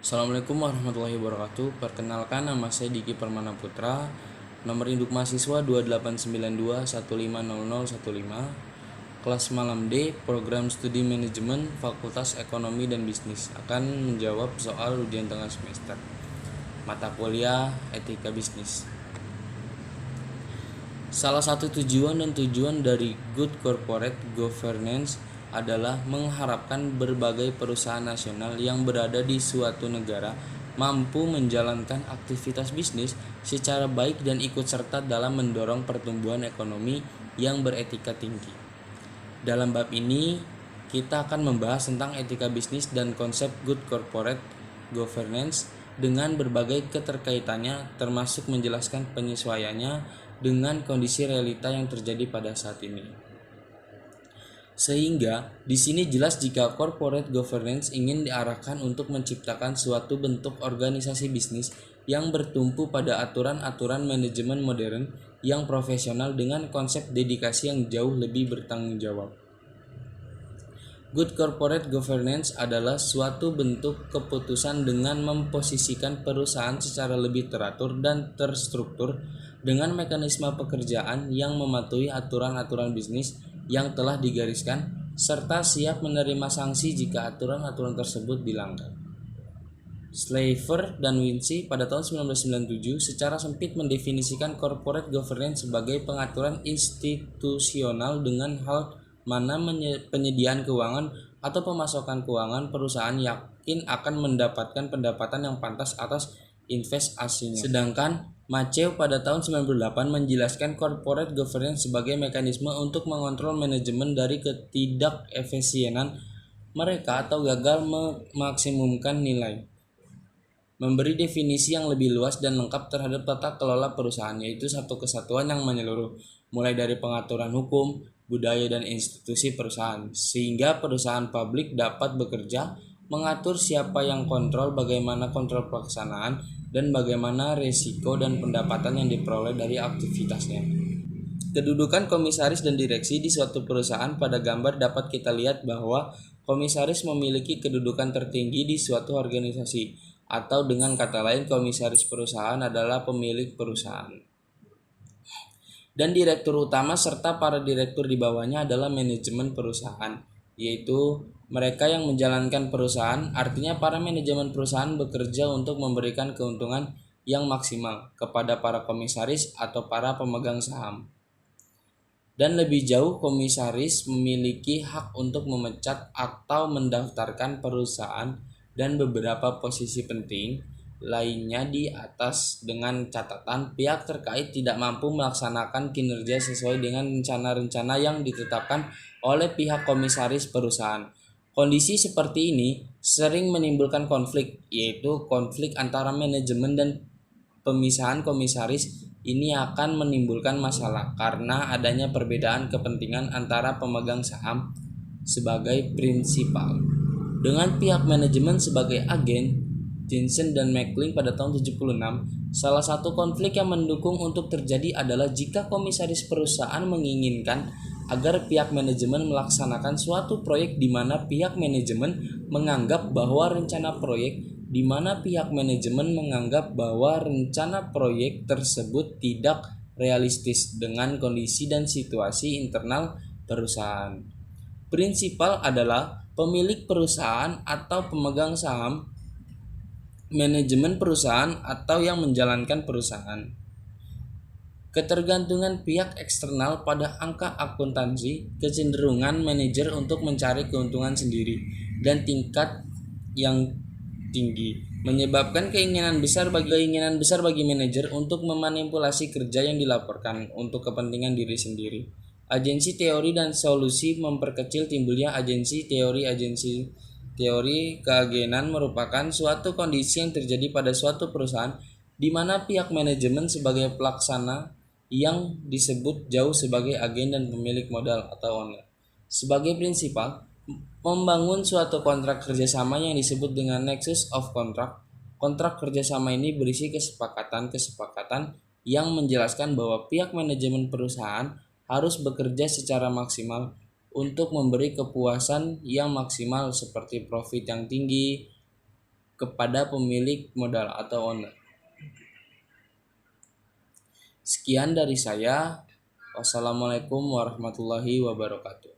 Assalamualaikum warahmatullahi wabarakatuh. Perkenalkan, nama saya Diki Permana Putra. Nomor induk mahasiswa 2892150015. Kelas malam D, Program Studi Manajemen, Fakultas Ekonomi dan Bisnis. Akan menjawab soal ujian tengah semester. Mata kuliah Etika Bisnis. Salah satu tujuan dari Good Corporate Governance adalah mengharapkan berbagai perusahaan nasional yang berada di suatu negara mampu menjalankan aktivitas bisnis secara baik dan ikut serta dalam mendorong pertumbuhan ekonomi yang beretika tinggi. Dalam bab ini, kita akan membahas tentang etika bisnis dan konsep Good Corporate Governance dengan berbagai keterkaitannya, termasuk menjelaskan penyesuaiannya dengan kondisi realita yang terjadi pada saat ini. Sehingga di sini jelas jika corporate governance ingin diarahkan untuk menciptakan suatu bentuk organisasi bisnis yang bertumpu pada aturan-aturan manajemen modern yang profesional dengan konsep dedikasi yang jauh lebih bertanggung jawab. Good corporate governance adalah suatu bentuk keputusan dengan memposisikan perusahaan secara lebih teratur dan terstruktur dengan mekanisme pekerjaan yang mematuhi aturan-aturan bisnis yang telah digariskan serta siap menerima sanksi jika aturan-aturan tersebut dilanggar. Slaver dan Wincy pada tahun 1997 secara sempit mendefinisikan corporate governance sebagai pengaturan institusional dengan hal mana penyediaan keuangan atau pemasukan keuangan perusahaan yakin akan mendapatkan pendapatan yang pantas atas investasinya. Sedangkan Maceo pada tahun 98 menjelaskan corporate governance sebagai mekanisme untuk mengontrol manajemen dari ketidakefisienan mereka atau gagal memaksimumkan nilai. Memberi definisi yang lebih luas dan lengkap terhadap tata kelola perusahaan, yaitu satu kesatuan yang menyeluruh, mulai dari pengaturan hukum, budaya, dan institusi perusahaan, sehingga perusahaan publik dapat bekerja mengatur siapa yang kontrol, bagaimana kontrol pelaksanaan, dan bagaimana risiko dan pendapatan yang diperoleh dari aktivitasnya. Kedudukan komisaris dan direksi di suatu perusahaan pada gambar dapat kita lihat bahwa komisaris memiliki kedudukan tertinggi di suatu organisasi, atau dengan kata lain komisaris perusahaan adalah pemilik perusahaan. Dan direktur utama serta para direktur di bawahnya adalah manajemen perusahaan, yaitu mereka yang menjalankan perusahaan. Artinya para manajemen perusahaan bekerja untuk memberikan keuntungan yang maksimal kepada para komisaris atau para pemegang saham. Dan lebih jauh, komisaris memiliki hak untuk memecat atau mendaftarkan perusahaan dan beberapa posisi penting lainnya di atas dengan catatan pihak terkait tidak mampu melaksanakan kinerja sesuai dengan rencana-rencana yang ditetapkan oleh pihak komisaris perusahaan. Kondisi seperti ini sering menimbulkan konflik, yaitu konflik antara manajemen dan pemisahan komisaris. Ini akan menimbulkan masalah karena adanya perbedaan kepentingan antara pemegang saham sebagai prinsipal dengan pihak manajemen sebagai agen. Jensen dan McLean pada tahun 76, salah satu konflik yang mendukung untuk terjadi adalah jika komisaris perusahaan menginginkan agar pihak manajemen melaksanakan suatu proyek di mana pihak manajemen menganggap bahwa rencana proyek tersebut tidak realistis dengan kondisi dan situasi internal perusahaan. Prinsipal adalah pemilik perusahaan atau pemegang saham, manajemen perusahaan atau yang menjalankan perusahaan. Ketergantungan pihak eksternal pada angka akuntansi, kecenderungan manajer untuk mencari keuntungan sendiri, dan tingkat yang tinggi menyebabkan keinginan besar bagi manajer untuk memanipulasi kerja yang dilaporkan untuk kepentingan diri sendiri. Agensi teori dan solusi memperkecil timbulnya agensi teori keagenan merupakan suatu kondisi yang terjadi pada suatu perusahaan di mana pihak manajemen sebagai pelaksana yang disebut jauh sebagai agen dan pemilik modal atau owner. Sebagai prinsipal, membangun suatu kontrak kerjasama yang disebut dengan nexus of contract. Kontrak kerjasama ini berisi kesepakatan yang menjelaskan bahwa pihak manajemen perusahaan harus bekerja secara maksimal untuk memberi kepuasan yang maksimal seperti profit yang tinggi, kepada pemilik modal atau owner. Sekian dari saya. Wassalamualaikum warahmatullahi wabarakatuh.